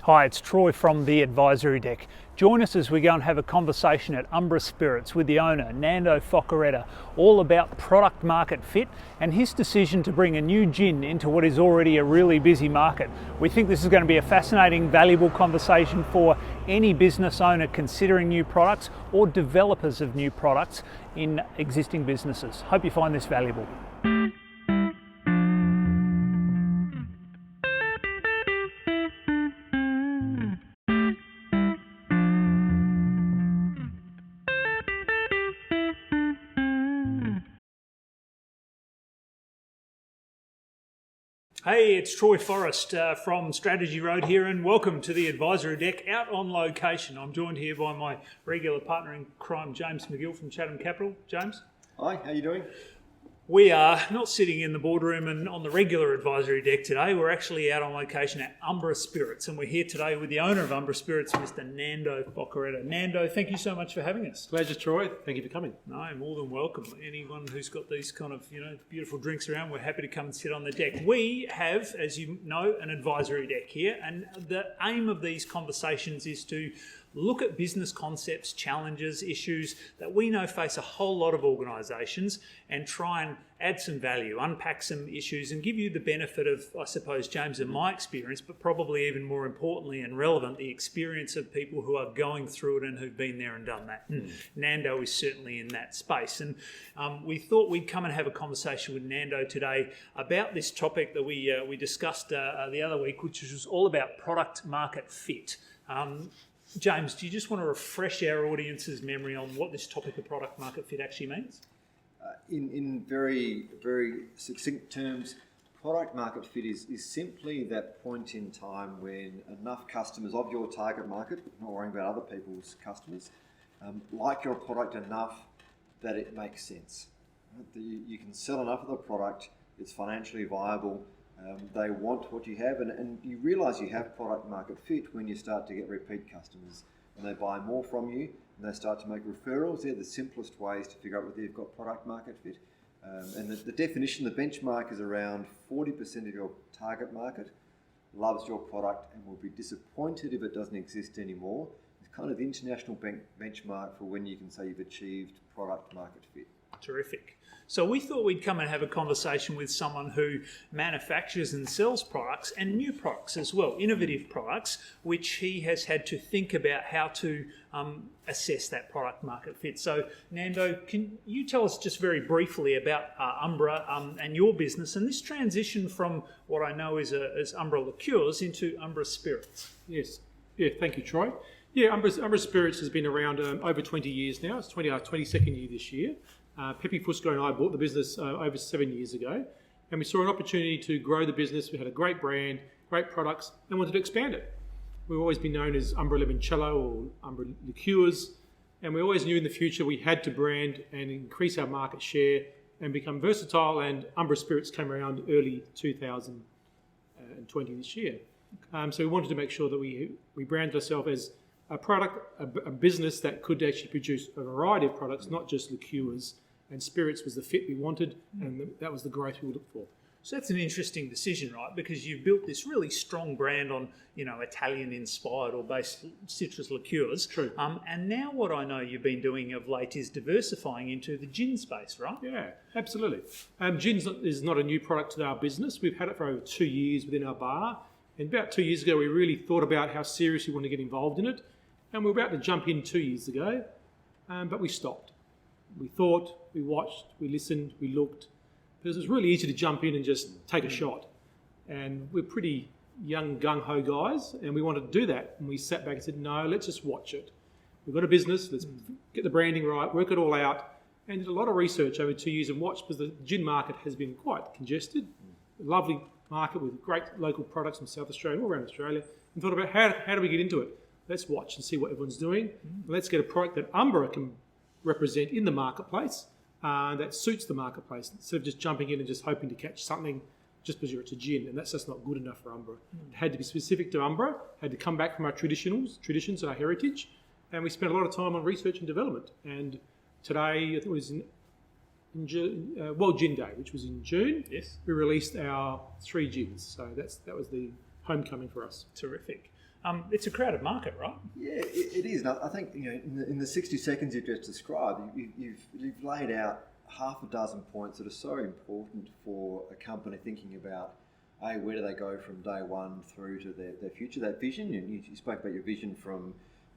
Hi, it's Troy from the Advisory Deck. Join us as we go and have a conversation at Ambra Spirits with the owner, Nando Focareta, all about product market fit and his decision to bring a new gin into what is already a really busy market. We think this is going to be a fascinating, valuable conversation for any business owner considering new products or developers of new products in existing businesses. Hope you find this valuable. Hey, it's Troy Forrest from Strategy Road here, and welcome to the Advisory Deck out on location. I'm joined here by my regular partner in crime, James McGill from Chatham Capital. James? Hi, how you doing? We are not sitting in the boardroom and on the regular Advisory Deck today. We're actually out on location at Ambra Spirits, and we're here today with the owner of Ambra Spirits, Mr. Nando Focareta. Nando, thank you so much for having us. Pleasure, Troy. Thank you for coming. No, more than welcome. Anyone who's got these kind of, beautiful drinks around, we're happy to come and sit on the deck. We have, as you know, an advisory deck here, and the aim of these conversations is to look at business concepts, challenges, issues that we know face a whole lot of organisations and try and add some value, unpack some issues and give you the benefit of, I suppose, James, and my experience, but probably even more importantly and relevant, the experience of people who are going through it and who've been there and done that. Nando is certainly in that space. And we thought we'd come and have a conversation with Nando today about this topic that we discussed the other week, which was all about product market fit. James, do you just want to refresh our audience's memory on what this topic of product market fit actually means? In very, very succinct terms, product market fit is simply that point in time when enough customers of your target market, not worrying about other people's customers, like your product enough that it makes sense. You can sell enough of the product, it's financially viable, they want what you have, and you realise you have product market fit when you start to get repeat customers and they buy more from you and they start to make referrals. They're the simplest ways to figure out whether you've got product market fit. And the definition, the benchmark is around 40% of your target market loves your product and will be disappointed if it doesn't exist anymore. It's kind of the international benchmark for when you can say you've achieved product market fit. Terrific. So we thought we'd come and have a conversation with someone who manufactures and sells products and new products as well, innovative products, which he has had to think about how to assess that product market fit. So Nando, can you tell us just very briefly about Ambra and your business and this transition from what I know is Ambra liqueurs into Ambra Spirits? Yes. Yeah, thank you, Troy. Yeah, Ambra Spirits has been around over 20 years now. It's our 22nd year this year. Pepe Fusco and I bought the business over 7 years ago, and we saw an opportunity to grow the business. We had a great brand, great products, and wanted to expand it. We've always been known as Ambra Limoncello or Ambra Liqueurs, and we always knew in the future we had to brand and increase our market share and become versatile, and Ambra Spirits came around early 2020 this year. So we wanted to make sure that we branded ourselves as a product, a business that could actually produce a variety of products, not just liqueurs, and spirits was the fit we wanted, and that was the growth we looked for. So that's an interesting decision, right? Because you've built this really strong brand on, Italian-inspired or based citrus liqueurs. True. And now what I know you've been doing of late is diversifying into the gin space, right? Yeah, absolutely. Gin is not a new product to our business. We've had it for over 2 years within our bar. And about 2 years ago, we really thought about how serious we want to get involved in it. And we were about to jump in 2 years ago, but we stopped. We thought, we watched, we listened, we looked. Because it was really easy to jump in and just take a shot. And we're pretty young, gung-ho guys, and we wanted to do that. And we sat back and said, no, let's just watch it. We've got a business, let's get the branding right, work it all out. And did a lot of research over 2 years and watched, because the gin market has been quite congested. A lovely market with great local products from South Australia, all around Australia. And thought about how do we get into it? Let's watch and see what everyone's doing. Let's get a product that Ambra can represent in the marketplace that suits the marketplace, instead of just jumping in and just hoping to catch something just because it's a gin, and that's just not good enough for Ambra. It had to be specific to Ambra, had to come back from our traditions and our heritage, and we spent a lot of time on research and development. And today, I think it was in Gin Day, which was in June. Yes. We released our 3 gins, so that was the homecoming for us. Terrific. It's a crowded market, right? Yeah, it is. And I think in the 60 seconds you've just described, you've laid out half a dozen points that are so important for a company thinking about, where do they go from day one through to their future, that vision. And you spoke about your vision from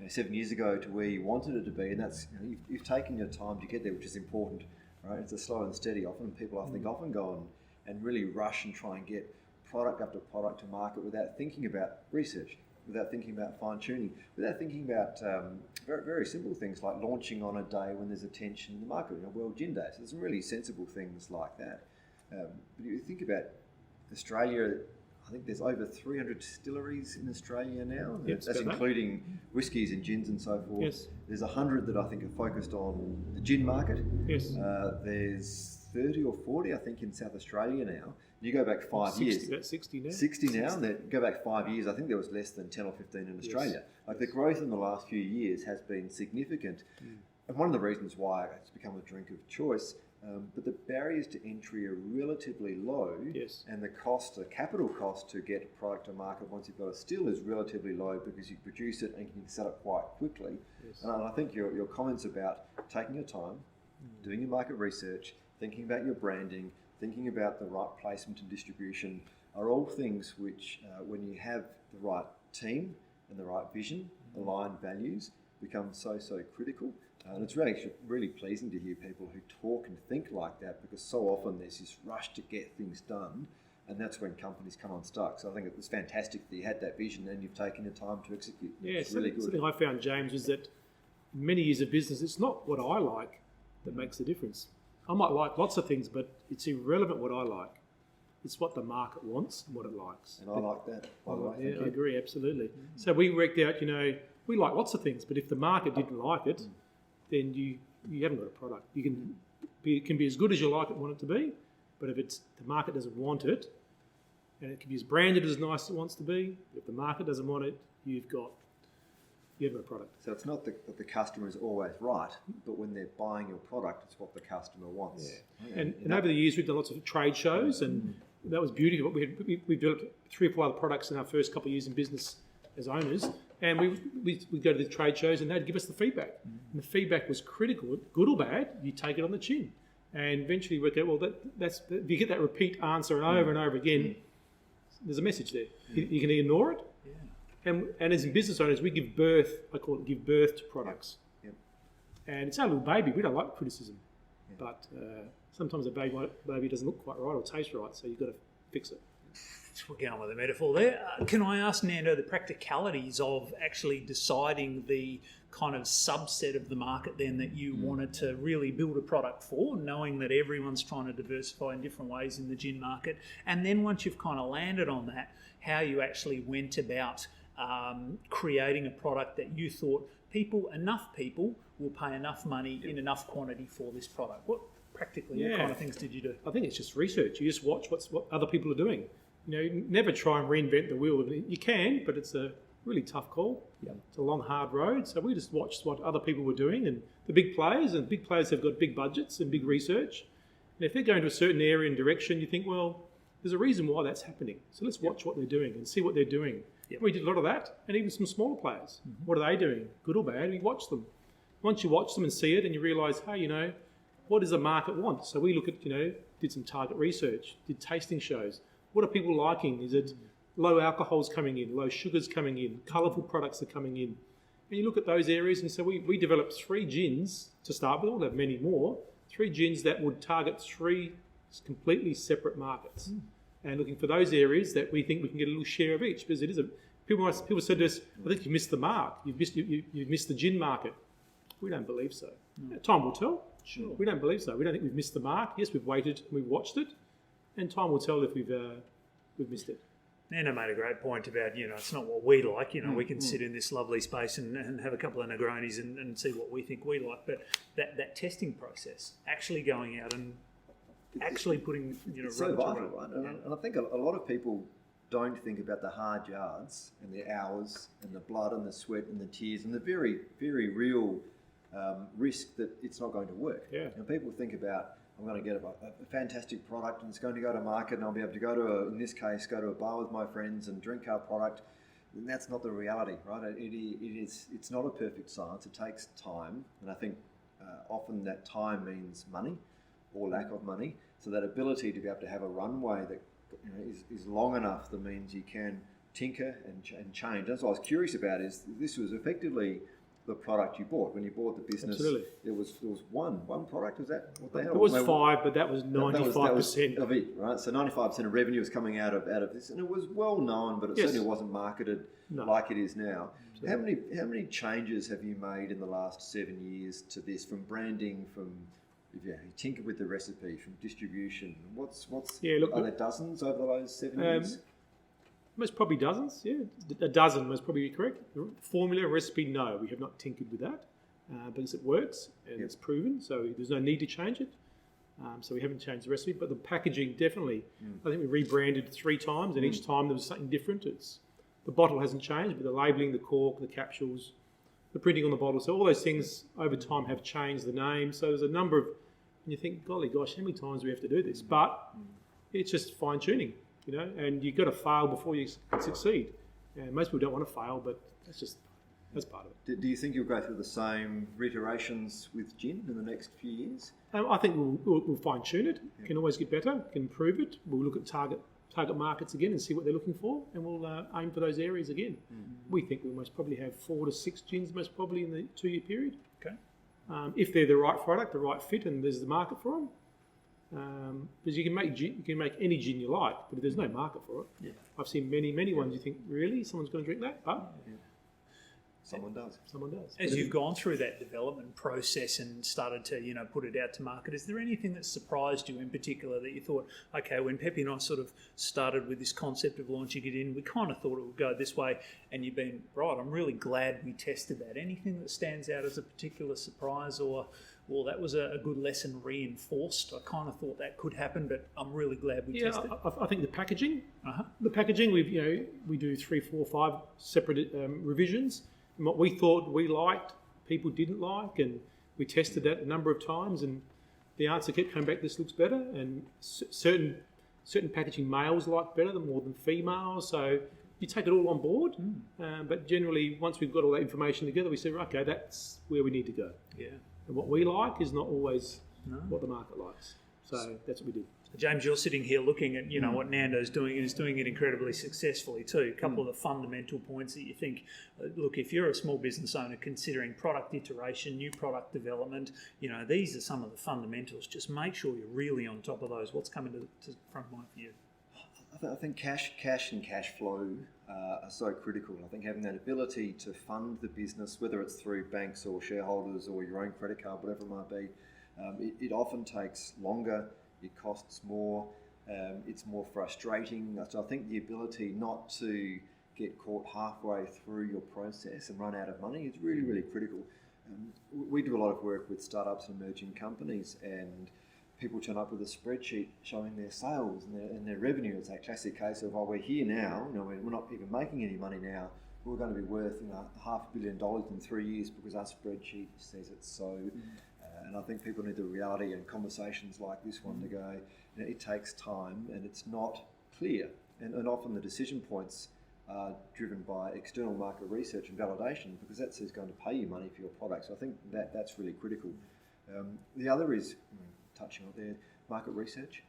7 years ago to where you wanted it to be, and that's you've taken your time to get there, which is important, right? It's a slow and steady. Often people, I think, often go and really rush and try and get product after product to market without thinking about research, without thinking about fine-tuning, without thinking about very, very simple things like launching on a day when there's a tension in the market, World Gin Day. So there's some really sensible things like that. But you think about Australia, I think there's over 300 distilleries in Australia now. Yep, that's including whiskies and gins and so forth. Yes. There's 100 that I think are focused on the gin market. Yes. There's 30 or 40, I think, in South Australia now. You go back 5 years. About 60 now. 60 now, and then go back 5 years, I think there was less than 10 or 15 in Australia. Like the growth in the last few years has been significant. And one of the reasons why it's become a drink of choice, but the barriers to entry are relatively low, and the capital cost to get a product to market once you've got it still is relatively low because you produce it and you can sell it quite quickly. And I think your comments about taking your time, doing your market research, thinking about your branding, thinking about the right placement and distribution are all things which, when you have the right team and the right vision, aligned values, become so critical. And it's really pleasing to hear people who talk and think like that, because so often there's this rush to get things done, and that's when companies come unstuck. So I think it was fantastic that you had that vision and you've taken the time to execute. Yeah, it's really good. Something I found, James, was that in many years of business, it's not what I like that makes the difference. I might like lots of things, but it's irrelevant what I like. It's what the market wants and what it likes. And I like that, by the way. Yeah, I agree, absolutely. So we worked out, we like lots of things, but if the market didn't like it, then you haven't got a product. It can be as good as you like it, want it to be, but if the market doesn't want it, and it can be as branded as nice as it wants to be, if the market doesn't want it, you haven't got a product. So it's not that the customer is always right, but when they're buying your product, it's what the customer wants. Yeah. And over the years, we've done lots of trade shows, and that was beautiful. We developed 3 or 4 other products in our first couple of years in business as owners, and we go to the trade shows and they'd give us the feedback. And the feedback was critical, good or bad, you take it on the chin. And eventually work out, that's if you get that repeat answer and over again, there's a message there. You can ignore it. And as in business owners, we give birth, I call it give birth to products. And it's our little baby. We don't like criticism. But sometimes a baby doesn't look quite right or taste right, so you've got to fix it. We're going with the metaphor there. Can I ask Nando the practicalities of actually deciding the kind of subset of the market then that you wanted to really build a product for, knowing that everyone's trying to diversify in different ways in the gin market, and then once you've kind of landed on that, how you actually went about creating a product that you thought enough people will pay enough money in enough quantity for this product? What kind of things did you do? I think it's just research. You just watch what other people are doing. Never try and reinvent the wheel. You can, but it's a really tough call. It's a long, hard road. So we just watched what other people were doing, and the big players have got big budgets and big research. And if they're going to a certain area and direction, you think, well, there's a reason why that's happening. So let's watch what they're doing and see what they're doing. We did a lot of that, and even some smaller players. What are they doing, good or bad? We watch them. Once you watch them and see it, and you realise, hey, what does the market want? So we look at, did some target research, did tasting shows. What are people liking? Is it low alcohols coming in, low sugars coming in, colourful products are coming in? And you look at those areas, and so we developed 3 gins to start with. We'll have many more. 3 gins that would target 3 completely separate markets. And looking for those areas that we think we can get a little share of each, because it is people said to us, I think you missed the mark. You've missed the gin market. We don't believe so. Time will tell. Sure. We don't believe so. We don't think we've missed the mark. Yes, we've waited, we've watched it, and time will tell if we've missed it. Nando made a great point about, it's not what we like. We can sit in this lovely space and have a couple of Negronis and see what we think we like. But that testing process, actually going out and actually putting, it's so vital, right? And I think a lot of people don't think about the hard yards and the hours and the blood and the sweat and the tears and the very, very real risk that it's not going to work. And people think about, I'm going to get a fantastic product and it's going to go to market and I'll be able to in this case, go to a bar with my friends and drink our product. And that's not the reality, right? It's not a perfect science. It takes time, and I think often that time means money or lack of money. So that ability to be able to have a runway that is long enough that means you can tinker and change. That's what I was curious about. Is this was effectively the product you bought when you bought the business? Absolutely. There was one product. Was that what they had? It was 5, but that was 95% of it, right? So 95% of revenue was coming out of this, and it was well known, but it certainly wasn't marketed like it is now. Absolutely. How many changes have you made in the last 7 years to this, from branding, from you tinker with the recipe, from distribution? Are there dozens over those 7 years? Most probably dozens, a dozen most probably correct. The formula, recipe, no, we have not tinkered with that because it works and it's proven, so there's no need to change it. So we haven't changed the recipe, but the packaging definitely. I think we rebranded 3 times, and each time there was something different. The bottle hasn't changed, but the labelling, the cork, the capsules, the printing on the bottle, so all those things over time have changed the name. So there's a number of, and you think, golly gosh, how many times do we have to do this? But it's just fine tuning. And you've got to fail before you succeed. And most people don't want to fail, but that's part of it. Do you think you'll go through the same reiterations with gin in the next few years? I think we'll fine tune it. Can always get better. Can improve it. We'll look at target markets again and see what they're looking for, and we'll aim for those areas again. We think we'll most probably have 4 to 6 gins most probably in the 2-year period. Okay. If they're the right product, the right fit, and there's the market for them. Because you can make any gin you like, but if there's no market for it, I've seen many ones. You think, really, someone's going to drink that? But someone does. As you've gone through that development process and started to put it out to market, is there anything that surprised you in particular that you thought, okay, when Peppy and I sort of started with this concept of launching it in, we kind of thought it would go this way, and you've been right. I'm really glad we tested that. Anything that stands out as a particular surprise, or well, that was a good lesson reinforced? I kind of thought that could happen, but I'm really glad we tested. I think the packaging. The packaging, we do 3, 4, 5 separate revisions. And what we thought we liked, people didn't like, and we tested that a number of times, and the answer kept coming back, this looks better, and certain packaging males like better more than females, so you take it all on board, but generally once we've got all that information together, we say, okay, that's where we need to go. Yeah. And what we like is not always what the market likes, so that's what we did. James, you're sitting here looking at what Nando's doing, and is doing it incredibly successfully too. A couple of the fundamental points that you think, look, if you're a small business owner considering product iteration, new product development, these are some of the fundamentals. Just make sure you're really on top of those. What's coming to front mind for you? I think cash and cash flow are so critical. I think having that ability to fund the business, whether it's through banks or shareholders or your own credit card, whatever it might be, it often takes longer. It costs more, it's more frustrating. So I think the ability not to get caught halfway through your process and run out of money is really, really critical. We do a lot of work with startups and emerging companies, and people turn up with a spreadsheet showing their sales and their revenue. It's that classic case of, we're here now, we're not even making any money now, we're going to be worth $500 million in 3 years because our spreadsheet says it's so. And I think people need the reality and conversations like this one to go, it takes time and it's not clear. And often the decision points are driven by external market research and validation, because that's who's going to pay you money for your product. So I think that's really critical. The other is, touching on there, market research.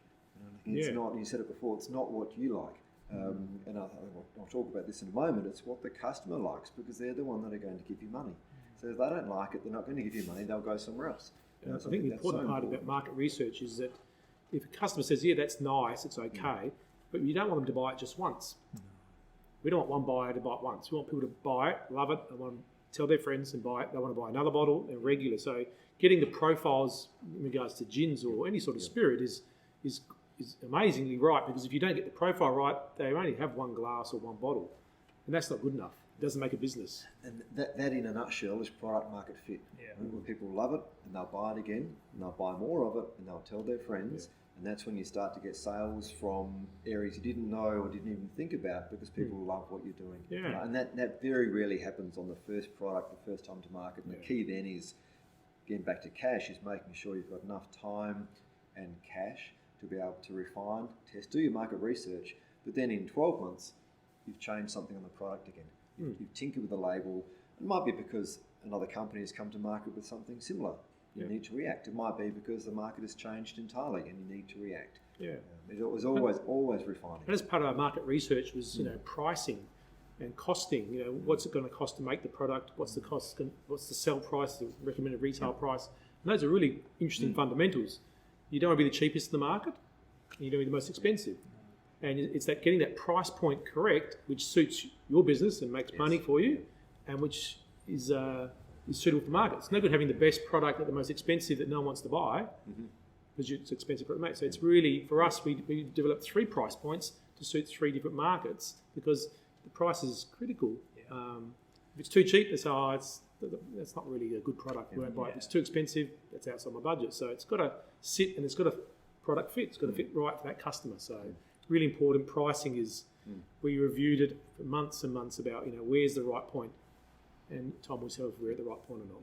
It's not, you said it before, it's not what you like. And I'll talk about this in a moment. It's what the customer likes, because they're the one that are going to give you money. So if they don't like it, they're not going to give you money, they'll go somewhere else. I think the important part about market research is that if a customer says, yeah, that's nice, it's okay, but you don't want them to buy it just once. We don't want one buyer to buy it once. We want people to buy it, love it, they want to tell their friends and buy it. They want to buy another bottle and regular. So getting the profiles in regards to gins or any sort of spirit is amazingly right, because if you don't get the profile right, they only have one glass or one bottle, and that's not good enough. It doesn't make a business. And that in a nutshell is product market fit. When people love it and they'll buy it again and they'll buy more of it and they'll tell their friends, and that's when you start to get sales from areas you didn't know or didn't even think about, because people love what you're doing. And that very rarely happens on the first product, the first time to market. And the key then is, getting back to cash, is making sure you've got enough time and cash to be able to refine, test, do your market research, but then in 12 months, you've changed something on the product again. You've tinkered with the label. It might be because another company has come to market with something similar. You need to react. It might be because the market has changed entirely and you need to react. It was always refining. And as part of our market research was, pricing and costing. What's it going to cost to make the product? What's the cost? What's the sell price? The recommended retail price? And those are really interesting fundamentals. You don't want to be the cheapest in the market. You don't want to be the most expensive. And it's that getting that price point correct, which suits your business and makes money for you, and which is suitable for the market. It's no good having the best product at the most expensive that no one wants to buy, because it's expensive for it to make. So it's really, for us, we developed 3 price points to suit 3 different markets, because the price is critical. If it's too cheap, that's not really a good product. We won't buy it. If it's too expensive, that's outside my budget. So it's got to sit, and it's got to product fit. It's got to fit right for that customer. So really important. Pricing is, we reviewed it for months and months about, where's the right point, and time will tell if we're at the right point or not.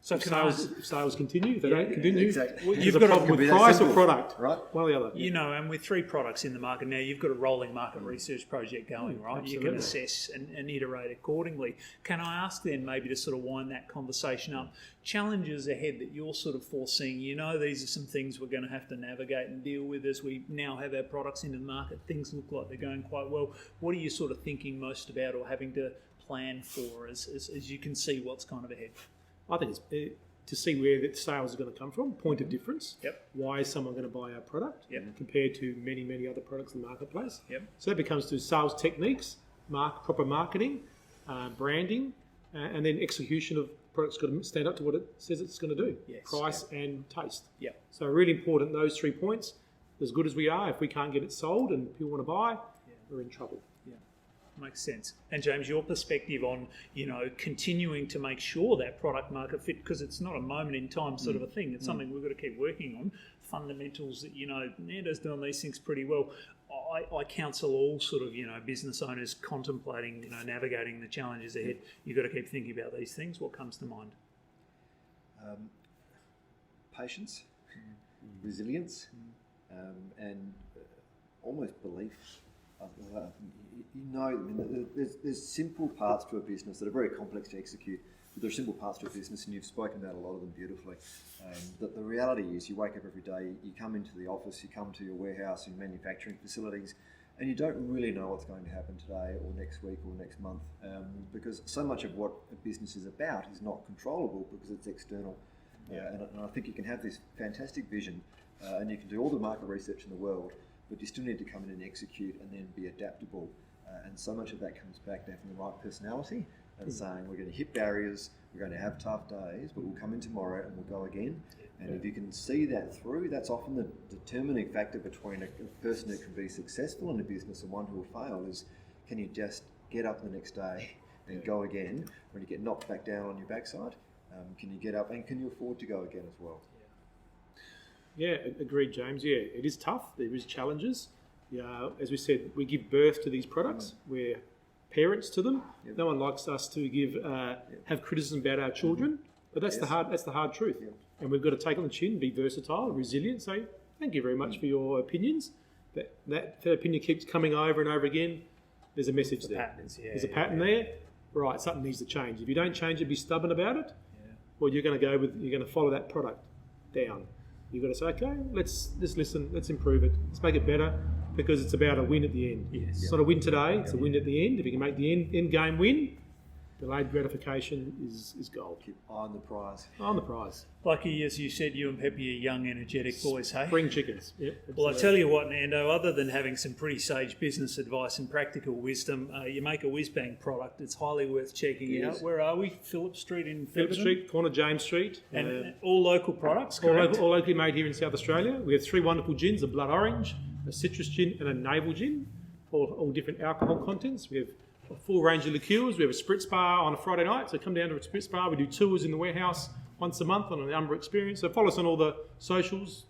So if sales continue, if they don't continue, exactly. You've got a problem with price or product, right? One or the other. And with 3 products in the market now, you've got a rolling market research project going, right? Absolutely. You can assess and iterate accordingly. Can I ask then, maybe to sort of wind that conversation up, challenges ahead that you're sort of foreseeing? These are some things we're going to have to navigate and deal with as we now have our products into the market. Things look like they're going quite well. What are you sort of thinking most about, or having to plan for as you can see what's kind of ahead? I think it's to see where the sales are going to come from, point of difference. Why is someone going to buy our product compared to many, many other products in the marketplace? So that becomes to sales techniques, proper marketing, branding, and then execution of product's got to stand up to what it says it's going to do, price and taste. So really important, those 3 points. As good as we are, if we can't get it sold and people want to buy, we're in trouble. Makes sense. And James, your perspective on, continuing to make sure that product market fit, because it's not a moment in time sort of a thing. It's something we've got to keep working on. Fundamentals that, Nando's doing these things pretty well. I counsel all sort of, business owners contemplating, navigating the challenges ahead. You've got to keep thinking about these things. What comes to mind? Patience, resilience, and almost belief. There's simple parts to a business that are very complex to execute, but there are simple parts to a business, and you've spoken about a lot of them beautifully. That the reality is, you wake up every day, you come into the office, you come to your warehouse and manufacturing facilities, and you don't really know what's going to happen today or next week or next month, because so much of what a business is about is not controllable because it's external. And I think you can have this fantastic vision, and you can do all the market research in the world, but you still need to come in and execute and then be adaptable. And so much of that comes back to having the right personality and saying, we're going to hit barriers, we're going to have tough days, but we'll come in tomorrow and we'll go again. And if you can see that through, that's often the determining factor between a person who can be successful in a business and one who will fail is, can you just get up the next day and go again when you get knocked back down on your backside? Can you get up, and can you afford to go again as well? Yeah, agreed, James. Yeah, it is tough. There is challenges. As we said, we give birth to these products. We're parents to them. No one likes us to have criticism about our children, but that's the hard truth. And we've got to take on the chin, be versatile, resilient. Say thank you very much for your opinions. That opinion keeps coming over and over again. There's a message there. There's a pattern there. Right, something needs to change. If you don't change it, be stubborn about it. Well, you're going to follow that product down. You've got to say, okay, let's listen, let's improve it, let's make it better, because it's about a win at the end. It's not a win today, it's a win at the end. If you can make the end game win, delayed gratification is gold. Keep eye on the prize. Eye on the prize. Lucky, as you said, you and Peppy are young, energetic boys, hey? Spring chickens. Well, I tell you what, Nando, other than having some pretty sage business advice and practical wisdom, you make a whiz-bang product. It's highly worth checking out. Where are we? Phillip Street in Phillip Street, corner James Street. And all local products, correct? All locally made here in South Australia. We have 3 wonderful gins, a blood orange, a citrus gin and a navel gin, all different alcohol contents. We have a full range of liqueurs. We have a spritz bar on a Friday night, so come down to a spritz bar. We do tours in the warehouse once a month on an Ambra experience. So follow us on all the socials,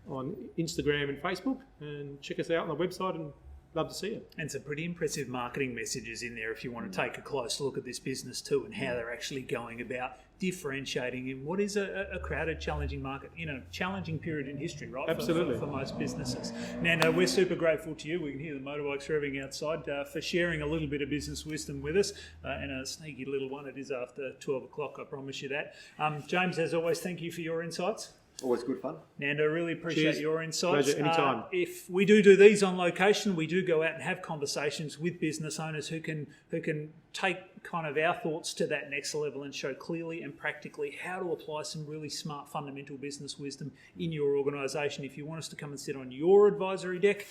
on Instagram and Facebook, and check us out on the website and love to see it. And some pretty impressive marketing messages in there if you want to take a close look at this business too and how they're actually going about differentiating in what is a crowded, challenging market in a challenging period in history, right? Absolutely. For most businesses. Nando, we're super grateful to you. We can hear the motorbikes revving outside for sharing a little bit of business wisdom with us, and a sneaky little one. It is after 12 o'clock, I promise you that. James, as always, thank you for your insights. Always good fun. Nando, really appreciate Cheers. your insights. Pleasure, anytime. If we do these on location, we do go out and have conversations with business owners who can take kind of our thoughts to that next level and show clearly and practically how to apply some really smart fundamental business wisdom in your organisation. If you want us to come and sit on your advisory deck,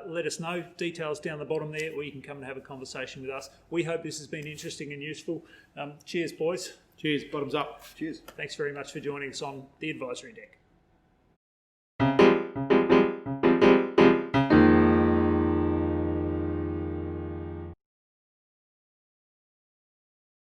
let us know. Details down the bottom there, or you can come and have a conversation with us. We hope this has been interesting and useful. Cheers, boys. Cheers, bottoms up. Cheers. Thanks very much for joining us on the advisory deck.